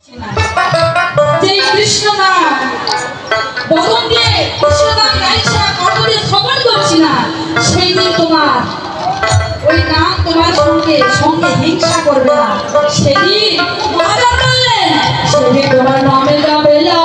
যে কৃষ্ণ নাম বদন দিয়ে কৃষ্ণ নাম গাইছি না, কতদিন শ্রবণ করছি না, সেই দিন তোমার ওই নাম তোমার সঙ্গে সঙ্গে হিংসা করবে না। সেদিন মহারাজ বললেন, সেদিন তোমার নামে যাবে না।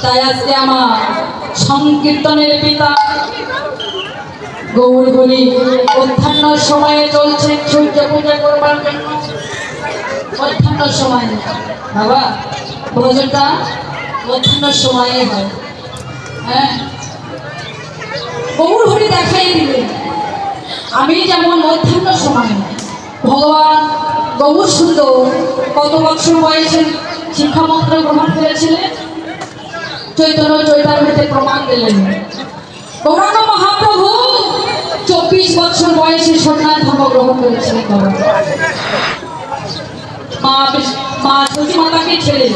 তাই আজকে আমার সংকীর্তনের পিতা গৌরবলী অধ্যান্নর সময়ে চলছে সূর্য পূজা করবার জন্য। অধ্যান্নর সময় বাবা ভোজনটা অধ্যান্নর সময়ে হয়। হ্যাঁ, গৌরহরি দেখাই দিলে আমি যেমন অধ্যান্নর সময় ভগবান গৌর সুন্দর কত বছর বয়সে শিক্ষামন্ত্র গ্রহণ করেছিলেন, চৈতন্য চৈতামৃতে প্রমাণ দিলেন। গৌরাঙ্গ মহাপ্রভু 24 বছর বয়সে সন্ন্যাস ধর্ম গ্রহণ করেছিলেন। মা সতী মাতাকে ছেড়ে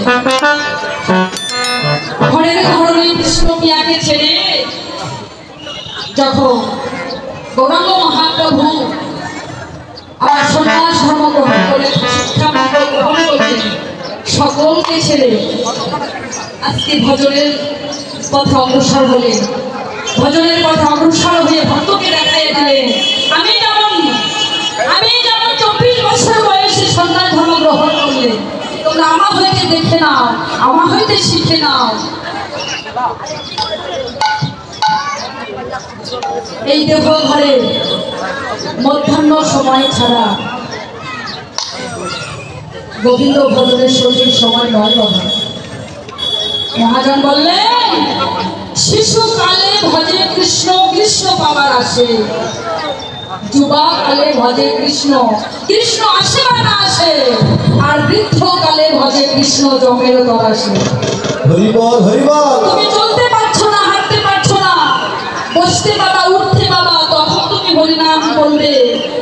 ঘরের ঘরে কৃষ্ণ পিয়াকে ছেড়ে যখন গৌরাঙ্গ মহাপ্রভু আবার সন্ন্যাস ধর্ম গ্রহণ করে শিক্ষামন্ত্র গ্রহণ করলেন, সকলকে ছেড়ে আজকে ভজনের পথে অগ্রসর হলেন। ভজনের পথে অগ্রসর হয়ে ভক্তকে দেখাইয়া দিলেন, আমি যেমন 24 বছর বয়সে সন্ন্যাস ধর্ম গ্রহণ করলে, তোমরা আমার হইতে দেখে নাও, আমার হইতে শিখে নাও। এই দেহ ঘরে মধ্যাহ্ন সময় ছাড়া গোবিন্দ ভজনের সঠিক সময় নয় বাবা। মহাজন বললেন শিশুকালে ভজে কৃষ্ণ কৃষ্ণ পাবার আসে, যুবাকালে ভজে কৃষ্ণ কৃষ্ণ আসে বা না আসে, আর বৃদ্ধকালে ভজে কৃষ্ণ জমেরও দর আসে। তুমি চলতে পারছো না, হাঁটতে পারছো না, বসতে বাবা, উঠতে বাবা, তখন তুমি হরিনাম বলবে,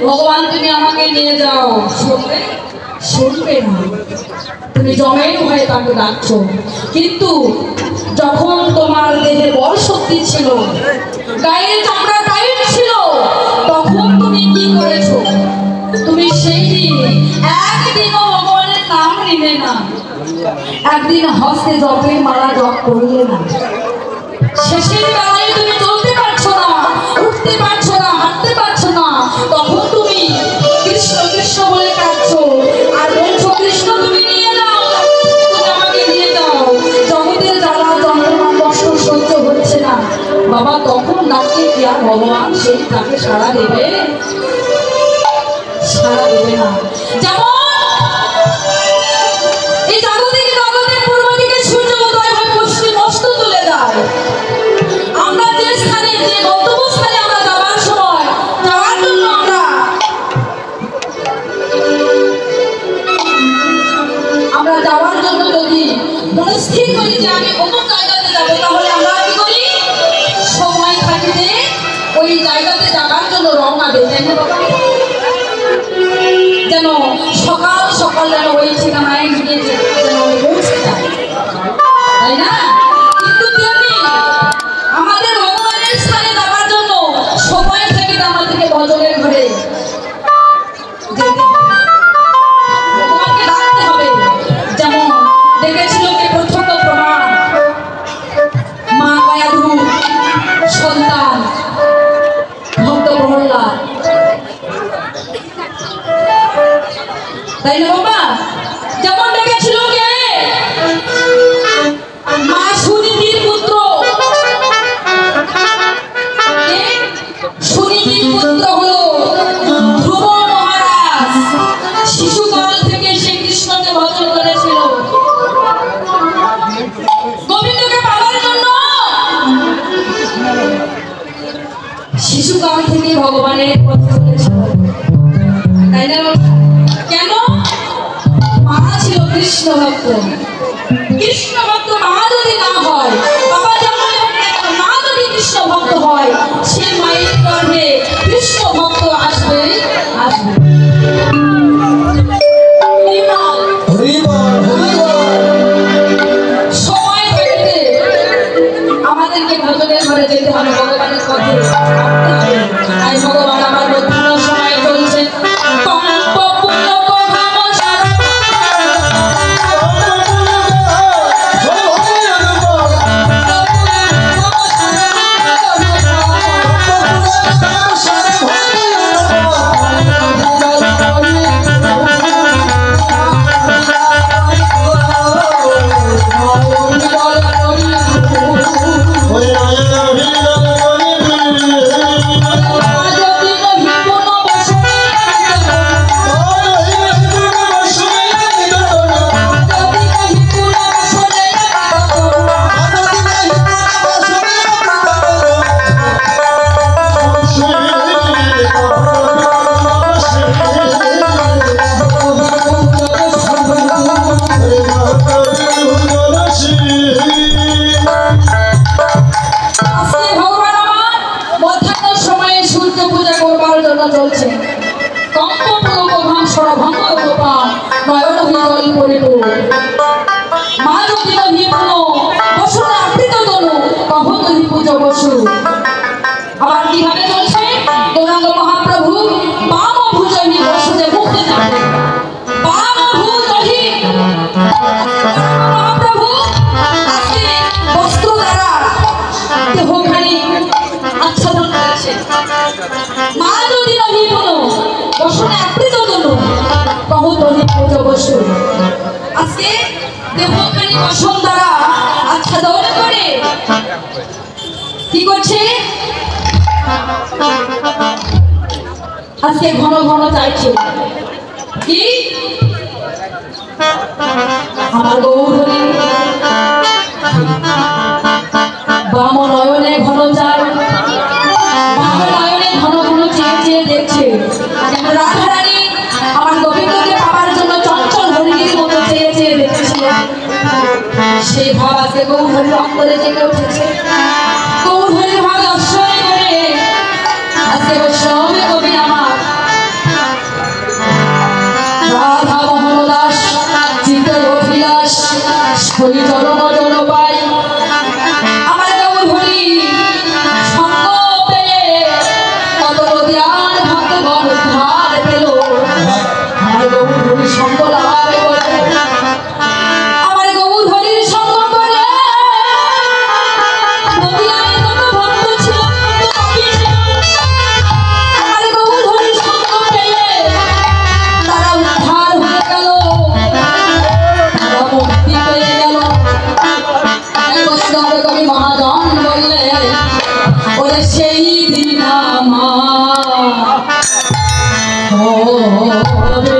ভগবান তুমি আমাকে নিয়ে যাও। শুনবে? শুনবে না। তুমি জমের ভয়ে তাকে ডাকছো, কিন্তু যখন তোমার দেহে বল শক্তি ছিল, গায়ে চামড়া টাইট ছিল, তখন তুমি কি করেছো? তুমি সেই দিন একদিনও ভগবানের নাম নিলে না, একদিন হস্তে জপের মালা জপ করলে না। শেষের বেলায় তুমি চলতে পারছো না, উঠতে পারছো না, হাঁটতে পারছো না, তখন তুমি কৃষ্ণ কৃষ্ণ বলে কাঁদছো আর বলছো কৃষ্ণ তুমি নিয়ে যাও, তুমি আমাকে নিয়ে যাও, জগতের জ্বালা যন্ত্রণা কষ্ট সহ্য হচ্ছে না বাবা। তখন ডাকে কি আর ভগবান সেই তাকে সাড়া দেবে? সাড়া দেবে না। যেমন এই জাগতিক জগতের পূর্ব দিকে সূর্য উদয় হয়, পশ্চিম অস্ত চলে যায়। আমরা যে স্থানে, যে গন্তব্যস্থানে আমরা যাওয়ার সময়, যাওয়ার জন্য আমরা যাওয়ার জন্য যদি মনস্থির করি যে আমি অমুক জায়গাতে যাবো, তাহলে আমরা কি করি? সময় থাকিতে ওই জায়গাতে যাওয়ার জন্য রওনা দিই, তাই না বাবা? যেন সকাল সকাল যেন ওই ঠিকানায় গিয়ে যেন পৌঁছে যায়, তাই না? কিন্তু তেমনি আমাদের ভগবানের স্থানে যাওয়ার জন্য সময় থাকিতে আমাদেরকে ভজনের ঘরে যেতে হবে, ভগবানকে ডাকতে হবে। যেমন দেখেছিল কে প্রথম প্রমাণ, মা মায়াধু সন্তান ভক্ত প্রহ্লাদ, তাই না বাবা? যেমন দেখেছিল কে মা সুনীতির পুত্র, সুনীতির পুত্র হলো ধ্রুব মহারাজ। শিশুকাল থেকে সে কৃষ্ণকে ভজন করেছিল, গোবিন্দকে পাওয়ার জন্য শিশুকাল থেকে ভগবানের পথ চলেছিল, তাই না? কেন? মা ছিল কৃষ্ণ ভক্ত। কৃষ্ণ ভক্ত মা যদি না হয়, বাবা যেমন মা যদি কৃষ্ণ ভক্ত হয়, সে মায়ের গর্ভে কৃষ্ণ ভক্ত আসবে আসবে। সময় থাকতে আমাদেরকে ভজনের ঘরে যেতে হবে, ভগবানের পথে। তাই ভগবান আমার বর্তমান সময় চলছে চলছে। মা যদি বসনে আবৃত তনু কহ যদি পুজো বসু। আবার কিভাবে চলছে? গৌরাঙ্গ মহাপ্রভু বাম ভুজহি বসুতে মুক্তি যাবে, বাম ভুজহি মহাপ্রভু আজকে বস্ত্র দ্বারা দেহখানি আচ্ছাদন করেছে। মা যদি নহি কোনো বসনে আবৃত তনু কহ যদি পুজো বসু। আজকে দেহখানি বসন দ্বারা আচ্ছাদন করে কি করছে? আজকে ঘন ঘন চাইছে কি আমার গৌরী বাম নয়নে ঘন চাই, বাম নয়নে ঘন ঘন চেয়ে চেয়ে দেখছে যেন রাধারানী আমার গোবিন্দকে পাওয়ার জন্য চঞ্চল হরিণীর মতো চেয়ে চেয়ে দেখছে। সেই ভাব আজকে গৌরীর অন্তরে জেগে উঠেছে। গৌরীর ভাব দর্শন করে আজকে বৈষ্ণবে কবি আমার রাধা মোহন দাস চিত্তের অভিলাষ হরি চরণ জন পাই আমার গৌরী সঙ্গ পেয়ে কত ধ্যান ভক্তগণ উদ্ধার পেল। আমার গৌরী সঙ্গ লাভ করে, আমার গৌরীর সঙ্গ করে নদিয়ায় কত ভক্ত ছিল, আমার গৌরীর সঙ্গ পেয়ে তারা উদ্ধার হয়ে গেল, তারা মুক্তি পেয়ে গেল। বৈষ্ণব কবি মহাজন বললে ওরে সেই দিন আমার হবে হবে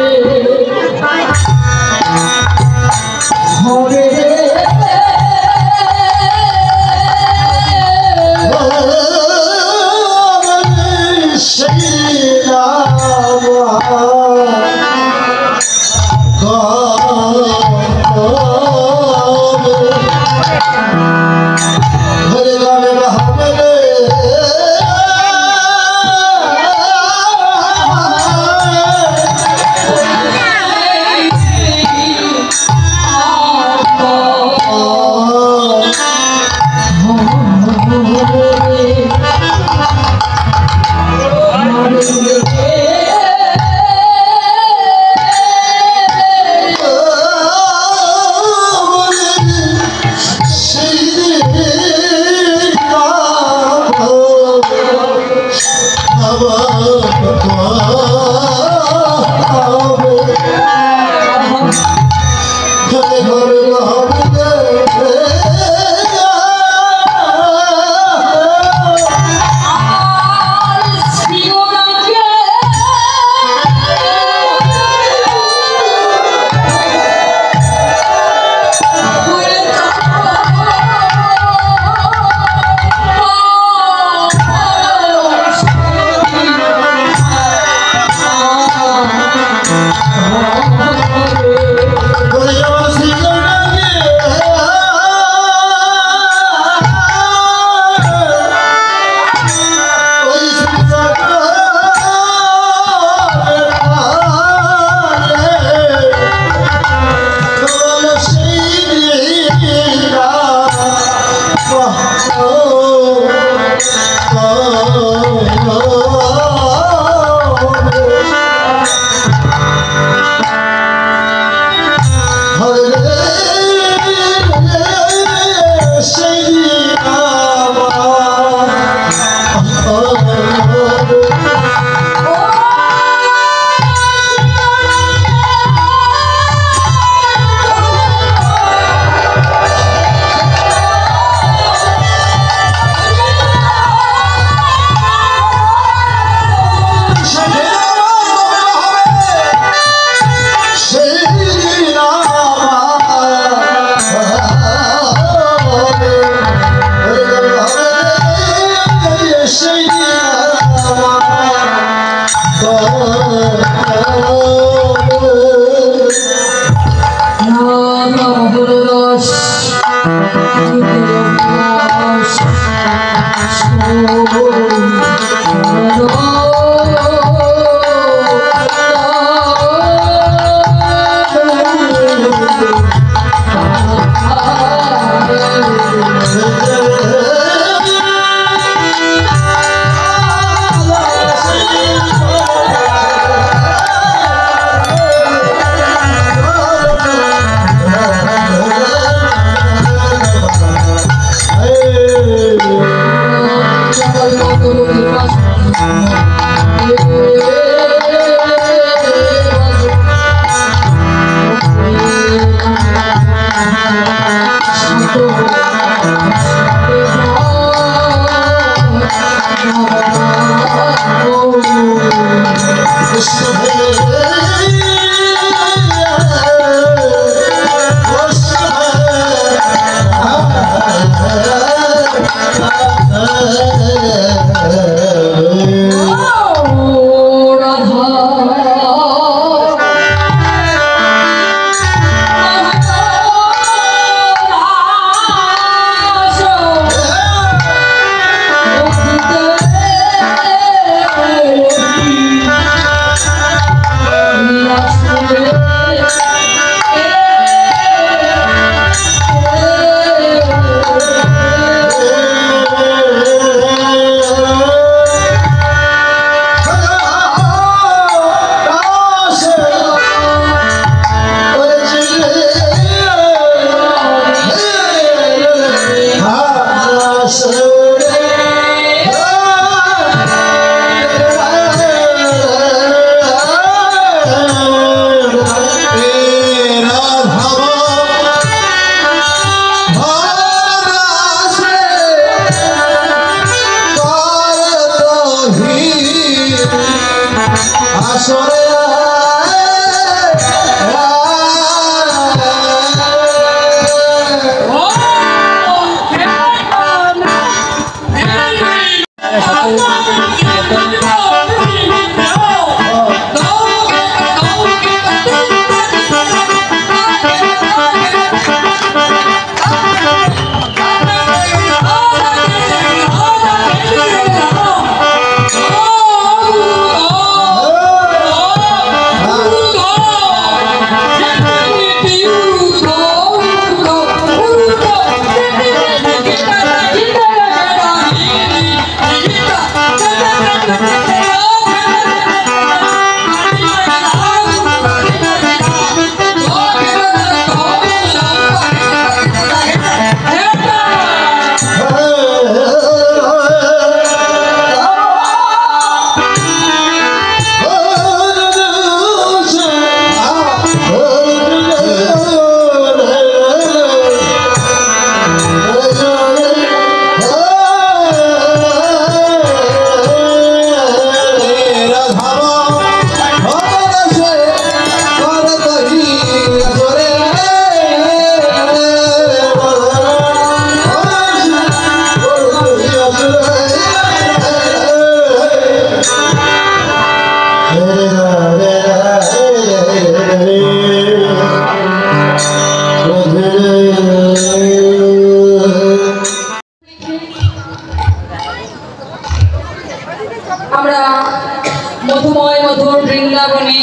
মধুময় মধুর বৃন্দাবনে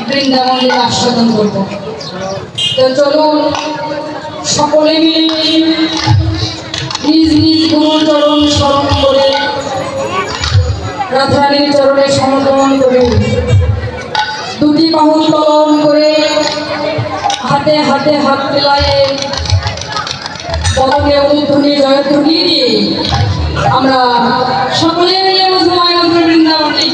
বৃন্দাবনের আস্বাদন করব। তো চলুন সকলে মিলে নিজ নিজ গুরুচরণ স্মরণ করে রাধারানীর চরণে সমর্পণ করে দুটি বাহু উত্তোলন করে হাতে হাতে হাত মেলায়ে পদকে অনুধ্বনি জয়ধ্বনি দিয়ে আমরা সকলে মিলে মধুময় মধুর বৃন্দাবনে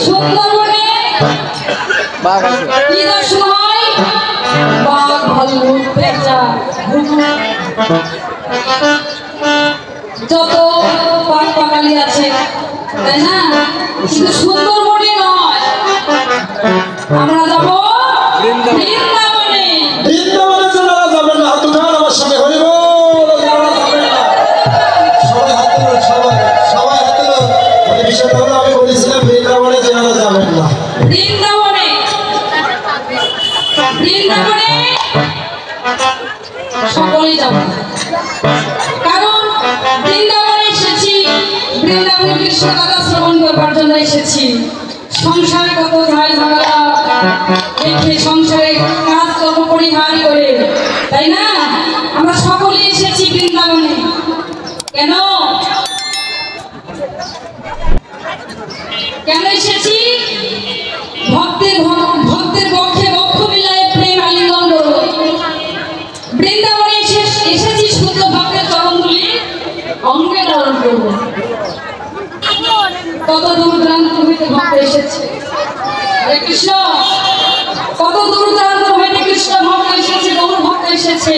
সুন্দরবনে কি দর্শন হয়? বাঘ, ভাল্লুক, পেঁচা, যত পাক পাকালি আছে, তাই না? কিন্তু সুন্দরবনে নয়, আমরা যাব বৃন্দাবনে। বৃন্দাবনে যারা যাবেন না, হাত উঠান আমার সাথে। হরি বল। যারা যাবেন না সবাই হাত তুলুন, সবাই হাত তুলুন। বিষয়টা হলো আমি বলেছিলাম বৃন্দাবনে যারা যাবেন না। বৃন্দাবনে সকলেই যাব, কারণ বৃন্দাবনে এসেছি, বৃন্দাবনে কৃষ্ণ কথা শ্রবণ করবার জন্য এসেছি। সংসারে কত ঝাল ঝামেলা দেখে সংসারে কাজ কর্ম পরিহার করে, তাই না? আমরা সকলেই এসেছি বৃন্দাবনে। কেন এসেছি? ভক্তের পক্ষে বক্ষ মিলায় প্রেম আলিঙ্গন করব। বৃন্দাবনে এসেছি শুদ্ধ ভক্তের চরণধুলি অঙ্গে ধারণ করব। কত দূর দূরান্ত হইতে ভক্ত এসেছে, হরে কৃষ্ণ। কত দূর দূরান্ত হইতে কৃষ্ণ ভক্ত এসেছে, গৌর ভক্ত এসেছে।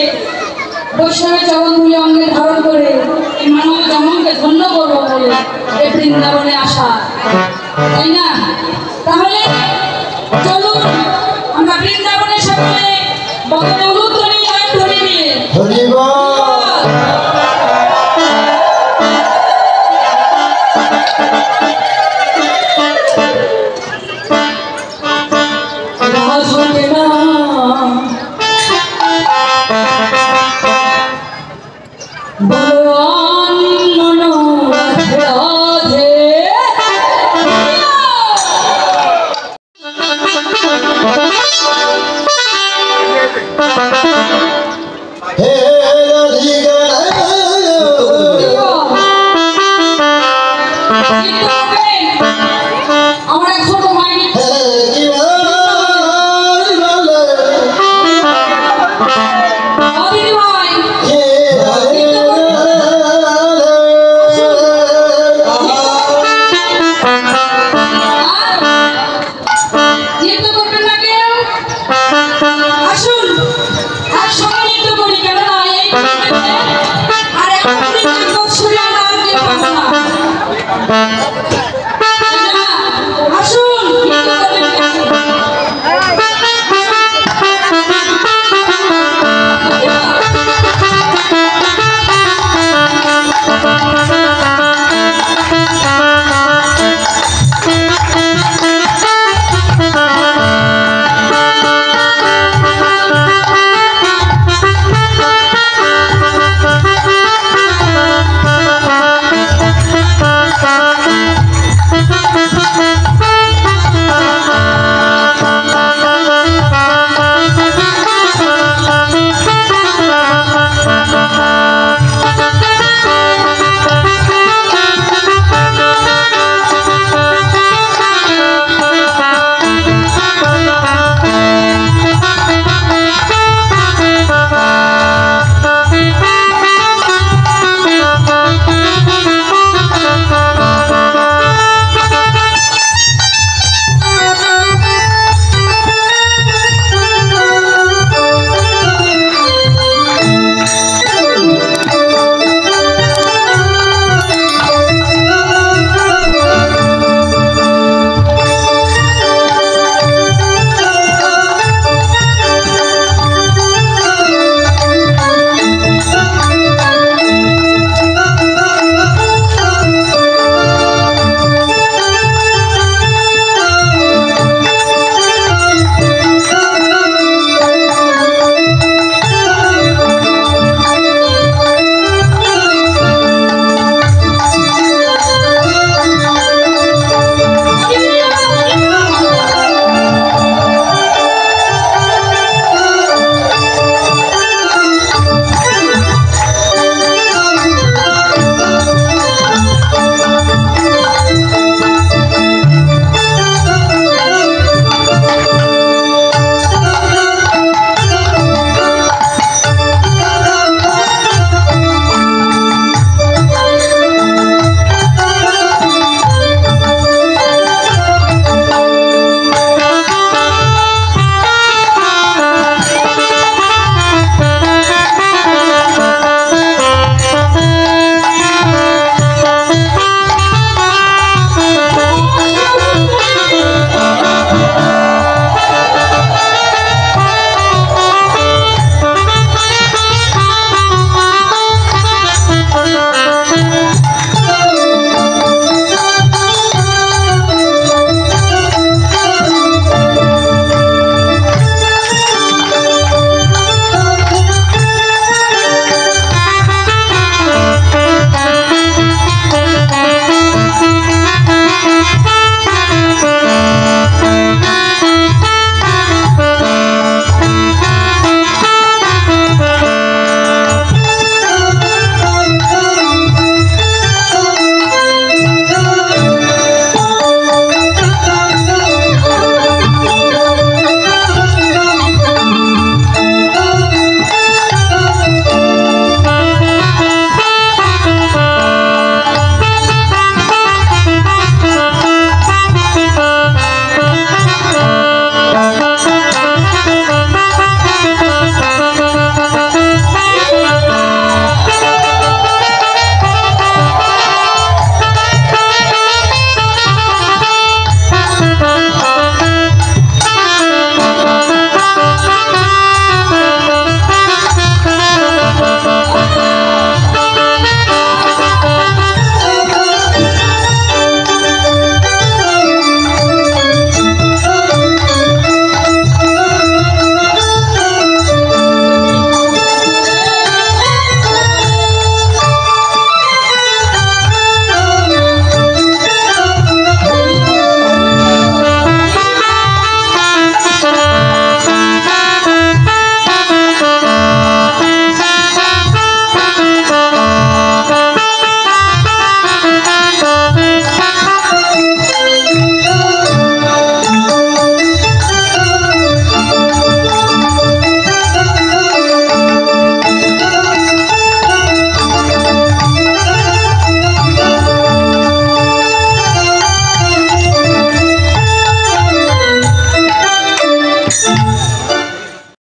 বৈষ্ণবের চরণধুলি অঙ্গে ধারণ করে এই মানব জন্মকে ধন্য করবো বলে এই বৃন্দাবনে আসা, তাই না? তাহলে চলুন আমরা বৃন্দাবনে সকলে বদলে